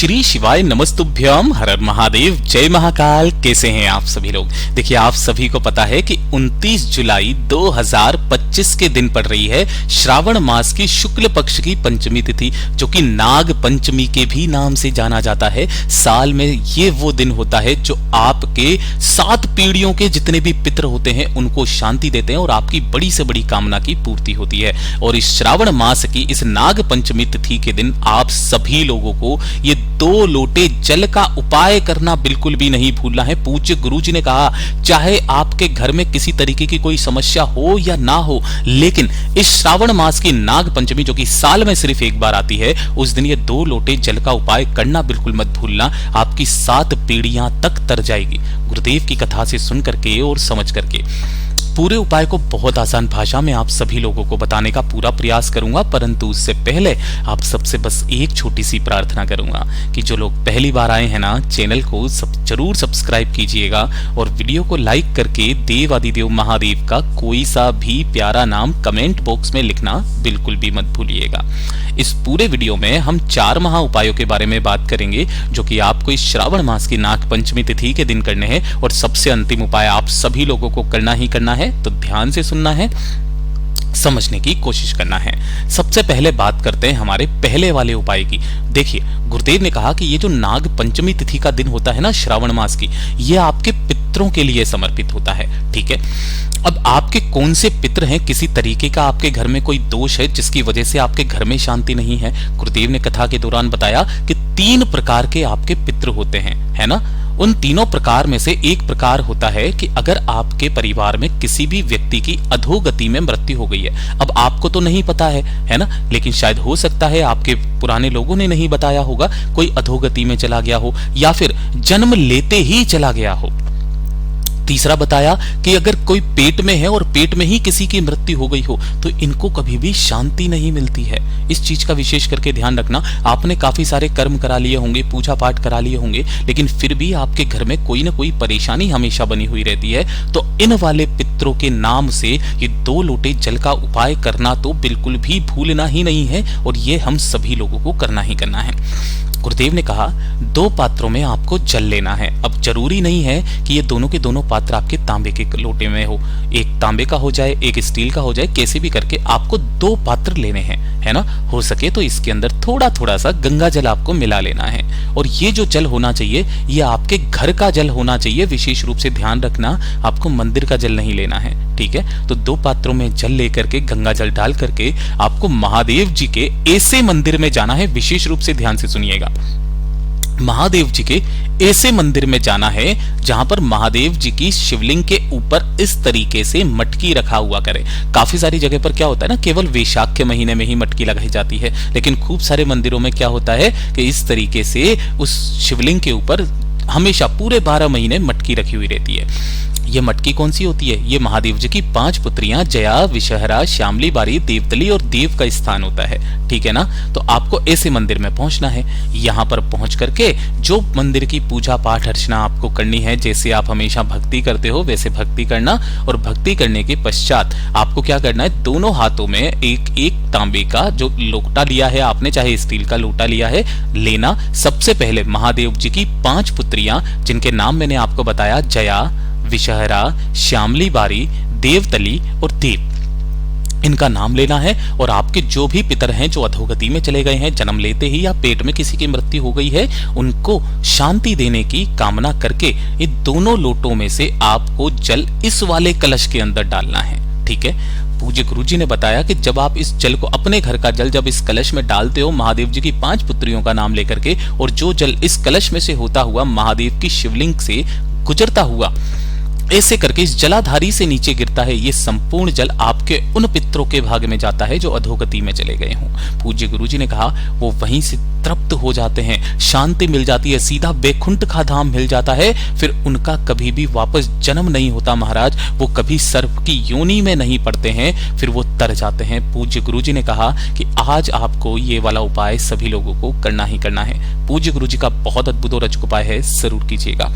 श्री शिवाय नमस्तुभ्यम, हर हर महादेव, जय महाकाल। कैसे हैं आप सभी लोग? देखिए, आप सभी को पता है कि 29 जुलाई 2025 के दिन पड़ रही है श्रावण मास की शुक्ल पक्ष की पंचमी तिथि, जो कि नाग पंचमी के भी नाम से जाना जाता है। साल में ये वो दिन होता है जो आपके 7 पीढ़ियों के जितने भी पितर होते हैं उनको शांति देते हैं और आपकी बड़ी से बड़ी कामना की पूर्ति होती है। और इस श्रावण मास की इस नाग पंचमी तिथि के दिन आप सभी लोगों को ये 2 लोटे जल का उपाय करना बिल्कुल भी नहीं भूलना है। पूज्य गुरुजी ने कहा, चाहे आपके घर में किसी तरीके की कोई समस्या हो या ना हो, लेकिन इस श्रावण मास की नाग पंचमी जो कि साल में सिर्फ एक बार आती है, उस दिन ये 2 लोटे जल का उपाय करना बिल्कुल मत भूलना। आपकी 7 पीढ़ियां तक तर जाएगी। गुरुदेव की कथा से सुन करके और समझ करके पूरे उपाय को बहुत आसान भाषा में आप सभी लोगों को बताने का पूरा प्रयास करूंगा, परंतु उससे पहले आप सबसे बस एक छोटी सी प्रार्थना करूंगा कि जो लोग पहली बार आए हैं ना, चैनल को जरूर सब्सक्राइब कीजिएगा और वीडियो को लाइक करके देव आदिदेव महादेव का कोई सा भी प्यारा नाम कमेंट बॉक्स में लिखना बिल्कुल भी मत भूलिएगा। इस पूरे वीडियो में हम 4 महा उपायों के बारे में बात करेंगे जो कि आपको इस श्रावण मास की नाग पंचमी तिथि के दिन करने हैं, और सबसे अंतिम उपाय आप सभी लोगों को करना ही करना है। तो ध्यान से सुनना है, समझने की कोशिश करना है। सबसे पहले बात करते हैं हमारे पहले वाले उपाय की। देखिए, गुरुदेव ने कहा कि ये जो नाग पंचमी तिथि का दिन होता है ना श्रावण मास की, ये आपके पितरों के लिए समर्पित होता है। ठीक है, अब आपके कौन से पितर हैं, किसी तरीके का आपके घर में कोई दोष है जिसकी वजह से आपके घर में शांति नहीं है। गुरुदेव ने कथा के दौरान बताया कि 3 प्रकार के आपके पितर होते हैं, है ना। उन तीनों प्रकार में से एक प्रकार होता है कि अगर आपके परिवार में किसी भी व्यक्ति की अधोगति में मृत्यु हो गई है। अब आपको तो नहीं पता है ना, लेकिन शायद हो सकता है आपके पुराने लोगों ने नहीं बताया होगा, कोई अधोगति में चला गया हो या फिर जन्म लेते ही चला गया हो। तीसरा बताया कि अगर कोई पेट में है और पेट में ही किसी की मृत्यु हो गई हो तो इनको कभी भी शांति नहीं मिलती है। इस चीज का विशेष करके ध्यान रखना। आपने काफी सारे कर्म करा लिए होंगे, पूजा पाठ करा लिए होंगे, लेकिन फिर भी आपके घर में कोई ना कोई परेशानी हमेशा बनी हुई रहती है। तो इन वाले पितरों के नाम से ये 2 लोटे जल का उपाय करना तो बिल्कुल भी भूलना ही नहीं है, और ये हम सभी लोगों को करना ही करना है। गुरुदेव ने कहा 2 पात्रों में आपको जल लेना है। अब जरूरी नहीं है कि ये दोनों के दोनों पात्र आपके तांबे के लोटे में हो, एक तांबे का हो जाए, एक स्टील का हो जाए, कैसे भी करके आपको 2 पात्र लेने हैं, है ना। हो सके तो इसके अंदर थोड़ा थोड़ा सा गंगा जल आपको मिला लेना है, और ये जो जल होना चाहिए ये आपके घर का जल होना चाहिए। विशेष रूप से ध्यान रखना, आपको मंदिर का जल नहीं लेना है। ठीक है, तो 2 पात्रों में जल लेकर के गंगा जल डाल करके आपको महादेव जी के ऐसे मंदिर में जाना है। विशेष रूप से ध्यान से सुनिएगा, महादेव जी के ऐसे मंदिर में जाना है जहां पर महादेव जी की शिवलिंग के ऊपर इस तरीके से मटकी रखा हुआ करे। काफी सारी जगह पर क्या होता है ना, केवल वैशाख के महीने में ही मटकी लगाई जाती है, लेकिन खूब सारे मंदिरों में क्या होता है कि इस तरीके से उस शिवलिंग के ऊपर हमेशा पूरे 12 महीने मटकी रखी हुई रहती है। ये मटकी कौन सी होती है? ये महादेव जी की 5 पुत्रियां जया, विषहरा, श्यामली बारी, देवतली और देव का स्थान होता है। ठीक है ना, तो आपको ऐसे मंदिर में पहुंचना है। यहाँ पर पहुंच करके जो मंदिर की पूजा पाठ अर्चना आपको करनी है, जैसे आप हमेशा भक्ति करते हो वैसे भक्ति करना, और भक्ति करने के पश्चात आपको क्या करना है, दोनों हाथों में एक एक तांबे का जो लोटा लिया है आपने, चाहे स्टील का लोटा लिया है, लेना। सबसे पहले महादेव जी की 5 पुत्रियां जिनके नाम मैंने आपको बताया, जया, विषहरा, श्यामली बारी, देवतली और देव, इनका नाम लेना है। और आपके जो भी पितर हैं जो अधोगति में चले गए हैं, जन्म लेते ही या पेट में किसी की मृत्यु हो गई है, उनको शांति देने की कामना करके ये दोनों लोटों में से आपको जल इस वाले कलश के अंदर डालना है। ठीक है, पूज्य गुरुजी ने बताया कि जब आप इस जल को, अपने घर का जल जब इस कलश में डालते हो महादेव जी की 5 पुत्रियों का नाम लेकर के, और जो जल इस कलश में से होता हुआ महादेव की शिवलिंग से गुजरता हुआ ऐसे करके इस जलाधारी से नीचे गिरता है, ये संपूर्ण जल आपके उन पितरों के भाग में जाता है जो अधोगति में चले गए हों। पूज्य गुरुजी ने कहा वो वहीं से तृप्त हो जाते हैं, शांति मिल जाती है, सीधा बैकुंठ का धाम मिल जाता है। फिर उनका कभी भी वापस जन्म नहीं होता महाराज, वो कभी सर्प की योनि में नहीं पड़ते हैं, फिर वो तर जाते हैं। पूज्य गुरुजी ने कहा कि आज आपको ये वाला उपाय सभी लोगों को करना ही करना है। पूज्य गुरुजी का बहुत अद्भुत और अचूक उपाय है, जरूर कीजिएगा।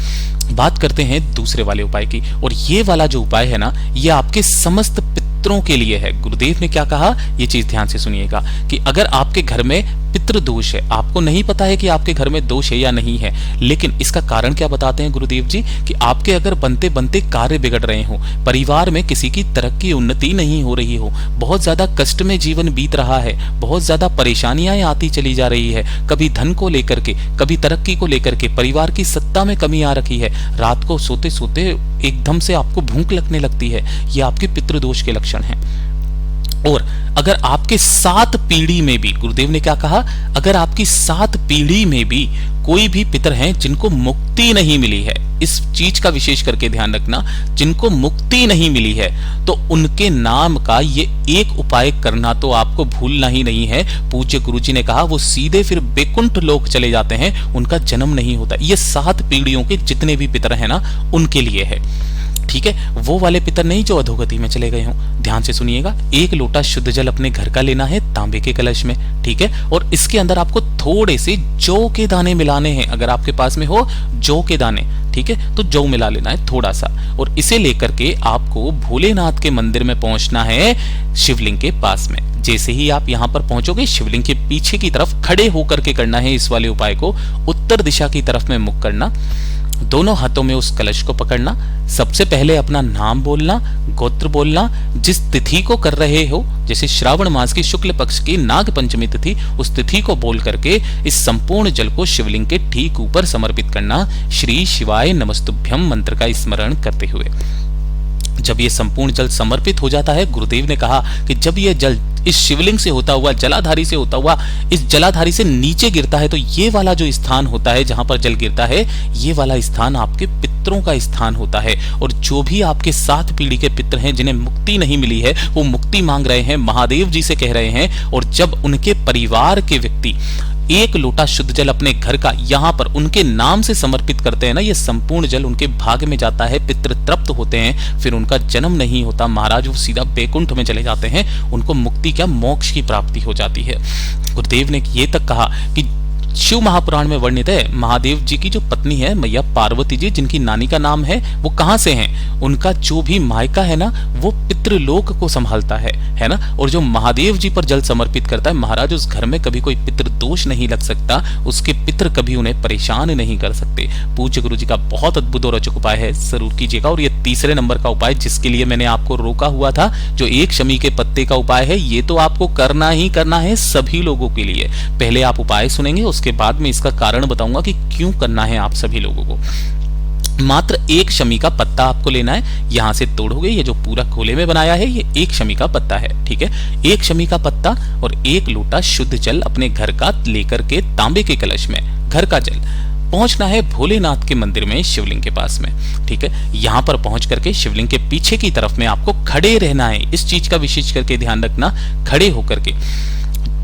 बात करते हैं दूसरे वाले उपाय की, और ये वाला जो उपाय है ना, ये आपके समस्त पितरों के लिए है। गुरुदेव ने क्या कहा, ये चीज ध्यान से सुनिएगा कि अगर आपके घर में पितृ दोष है। आपको नहीं पता है कि आपके घर में दोष है या नहीं है, लेकिन इसका कारण क्या बताते हैं गुरुदेव जी कि आपके अगर बनते बनते कार्य बिगड़ रहे हो, परिवार में किसी की तरक्की उन्नति नहीं हो रही हो, बहुत ज्यादा कष्ट में जीवन बीत रहा है, बहुत ज्यादा परेशानियां आती चली जा रही है, कभी धन को लेकर के, कभी तरक्की को लेकर के, परिवार की सत्ता में कमी आ रखी है, रात को सोते सोते एकदम से आपको भूख लगने लगती है, ये आपके पितृदोष के लक्षण हैं। और अगर आपके 7 पीढ़ी में भी, गुरुदेव ने क्या कहा, अगर आपकी 7 पीढ़ी में भी कोई भी पितर हैं जिनको मुक्ति नहीं मिली है, इस चीज का विशेष करके ध्यान रखना, जिनको मुक्ति नहीं मिली है, तो उनके नाम का ये एक उपाय करना तो आपको भूलना ही नहीं है। पूज्य गुरुजी ने कहा वो सीधे फिर बैकुंठ लोक चले जाते हैं, उनका जन्म नहीं होता। ये 7 पीढ़ियों के जितने भी पितर हैं ना, उनके लिए है, ठीक है। वो वाले पितर नहीं जो अधोगति में चले गए हों। ध्यान से सुनिएगा, 1 लोटा शुद्ध जल अपने घर का लेना है तांबे के कलश में, ठीक है, और इसके अंदर आपको थोड़े से जौ के दाने मिलाने हैं। अगर आपके पास में हो जौ के दाने, ठीक है, तो जौ मिला लेना है थोड़ा सा, और इसे लेकर के आपको भोलेनाथ के मंदिर में पहुंचना है, शिवलिंग के पास में। जैसे ही आप यहां पर पहुंचोगे, शिवलिंग के पीछे की तरफ खड़े होकर के करना है इस वाले उपाय को, उत्तर दिशा की तरफ में मुख करना, दोनों हाथों में उस कलश को पकड़ना, सबसे पहले अपना नाम बोलना, गोत्र बोलना, जिस तिथि को कर रहे हो, जैसे श्रावण मास की शुक्ल पक्ष की नाग पंचमी तिथि, उस तिथि को बोल करके इस संपूर्ण जल को शिवलिंग के ठीक ऊपर समर्पित करना, श्री शिवाय नमस्तुभ्यम मंत्र का स्मरण करते हुए। जब ये संपूर्ण जल समर्पित हो जाता है, गुरुदेव ने कहा कि जब ये जल इस शिवलिंग से होता हुआ, जलाधारी से होता हुआ इस जलाधारी से नीचे गिरता है, तो ये वाला जो स्थान होता है जहां पर जल गिरता है, ये वाला स्थान आपके पितरों का स्थान होता है। और जो भी आपके 7 पीढ़ी के पितर हैं जिन्हें मुक्ति नहीं मिली है, वो मुक्ति मांग रहे हैं, महादेव जी से कह रहे हैं, और जब उनके परिवार के व्यक्ति 1 लोटा शुद्ध जल अपने घर का यहां पर उनके नाम से समर्पित करते हैं ना, ये संपूर्ण जल उनके भाग्य में जाता है, पितृ तृप्त होते हैं, फिर उनका जन्म नहीं होता महाराज, वो सीधा बैकुंठ में चले जाते हैं, उनको मुक्ति क्या मोक्ष की प्राप्ति हो जाती है। गुरुदेव ने ये तक कहा कि शिव महापुराण में वर्णित है, महादेव जी की जो पत्नी है मैया पार्वती जी, जिनकी नानी का नाम है, वो कहां से हैं, उनका जो भी मायका है ना, वो पितृलोक को संभालता है ना। और जो महादेव जी पर जल समर्पित करता है महाराज, उस घर में कभी कोई पितृ दोष नहीं लग सकता, उसके पितृ कभी उन्हें परेशान नहीं कर सकते। पूज्य गुरु जी का बहुत अद्भुत और रोचक उपाय है, जरूर कीजिएगा। और ये 3रे नंबर का उपाय जिसके लिए मैंने आपको रोका हुआ था, जो 1 शमी के पत्ते का उपाय है, ये तो आपको करना ही करना है सभी लोगों के लिए। पहले आप उपाय सुनेंगे, उसके बाद में इसका कारण बताऊंगा कि क्यों करना है आप सभी लोगों को। मात्र 1 शमी का पत्ता आपको लेना है, यहां से तोड़ोगे, ये जो पूरा खोले में बनाया है ये 1 शमी का पत्ता है, ठीक है। 1 शमी का पत्ता और 1 लोटा शुद्ध जल अपने घर का लेकर के तांबे के कलश में, घर का जल, पहुंचना है भोलेनाथ के मंदिर में, शिवलिंग के पास में, ठीक है। यहां पर पहुंच करके शिवलिंग के पीछे की तरफ में आपको खड़े रहना है, इस चीज का विशेष करके ध्यान रखना, खड़े होकर के।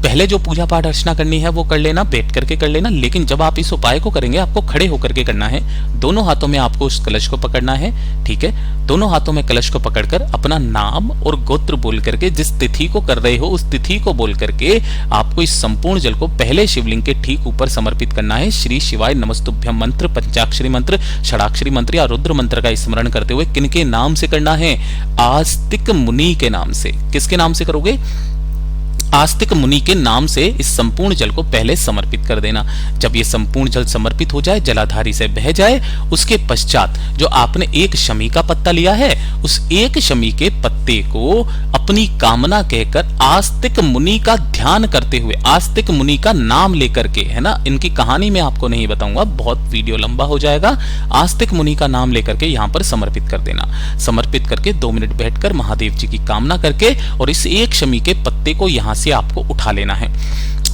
पहले जो पूजा पाठ अर्चना करनी है वो कर लेना, बैठ करके कर लेना, लेकिन जब आप इस उपाय को करेंगे आपको खड़े होकर के करना है। दोनों हाथों में आपको उस कलश को पकड़ना है, ठीक है। दोनों हाथों में कलश को पकड़कर अपना नाम और गोत्र बोल करके, जिस तिथि को कर रहे हो उस तिथि को बोल करके आपको इस संपूर्ण जल को पहले शिवलिंग के ठीक ऊपर समर्पित करना है। श्री शिवाय नमस्तुभ्यम मंत्र, पंचाक्षरी मंत्र, षडाक्षरी मंत्र या रुद्र मंत्र का स्मरण करते हुए किनके नाम से करना है, आस्तिक मुनि के नाम से। किसके नाम से करोगे, आस्तिक मुनि के नाम से इस संपूर्ण जल को पहले समर्पित कर देना। जब ये संपूर्ण जल समर्पित हो जाए, जलाधारी से बह जाए, उसके पश्चात जो आपने 1 शमी का पत्ता लिया है, उस 1 शमी के पत्ते को अपनी कामना कहकर आस्तिक मुनि का ध्यान करते हुए, आस्तिक मुनि का नाम लेकर के, है ना, इनकी कहानी मैं आपको नहीं बताऊंगा, बहुत वीडियो लंबा हो जाएगा। आस्तिक मुनि का नाम लेकर के यहाँ पर समर्पित कर देना। समर्पित करके 2 मिनट बैठकर महादेव जी की कामना करके और इस 1 शमी के पत्ते को यहाँ से आपको उठा लेना है।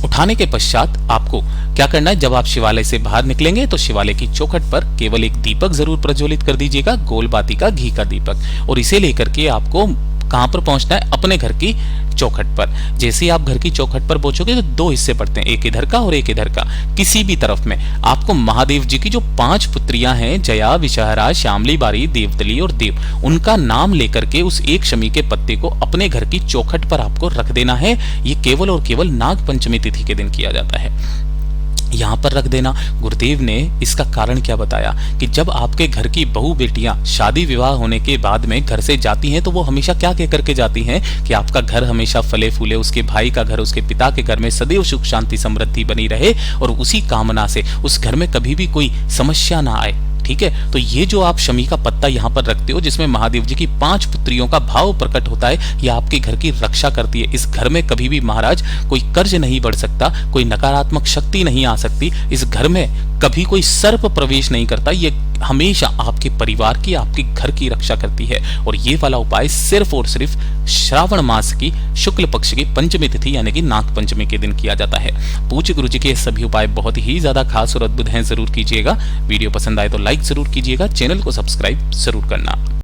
उठाने के पश्चात आपको क्या करना है, जब आप शिवालय से बाहर निकलेंगे तो शिवालय की चौखट पर केवल एक दीपक जरूर प्रज्वलित कर दीजिएगा, गोल बाती का घी का दीपक, और इसे लेकर के आपको कहां पर पहुंचना है, अपने घर की चौखट पर। जैसे ही आप घर की चौखट पर पहुंचोगे तो 2 हिस्से पड़ते हैं, एक इधर का और एक इधर का। किसी भी तरफ में आपको महादेव जी की जो 5 पुत्रियां हैं, जया, विषहरा, श्यामली, बारी, देवतली और देव, उनका नाम लेकर के उस 1 शमी के पत्ते को अपने घर की चौखट पर आपको रख देना है। ये केवल और केवल नाग पंचमी तिथि के दिन किया जाता है। यहाँ पर रख देना। गुरुदेव ने इसका कारण क्या बताया कि जब आपके घर की बहू बेटियां शादी विवाह होने के बाद में घर से जाती हैं तो वो हमेशा क्या कह करके जाती हैं कि आपका घर हमेशा फले फूले, उसके भाई का घर, उसके पिता के घर में सदैव सुख शांति समृद्धि बनी रहे और उसी कामना से उस घर में कभी भी कोई समस्या ना आए। ठीक है, तो ये जो आप शमी का पत्ता यहाँ पर रखते हो जिसमें महादेव जी की 5 पुत्रियों का भाव प्रकट होता है, ये आपके घर की रक्षा करती है। इस घर में कभी भी महाराज कोई कर्ज नहीं बढ़ सकता, कोई नकारात्मक शक्ति नहीं आ सकती, इस घर में कभी कोई सर्प प्रवेश नहीं करता। ये हमेशा आपके परिवार की, आपके घर की रक्षा करती है। और ये वाला उपाय सिर्फ और सिर्फ श्रावण मास की शुक्ल पक्ष की पंचमी तिथि यानी कि नाग पंचमी के दिन किया जाता है। पूज्य गुरु जी के सभी उपाय बहुत ही ज्यादा खास और अद्भुत हैं, जरूर कीजिएगा। वीडियो पसंद आए तो लाइक जरूर कीजिएगा, चैनल को सब्सक्राइब जरूर करना।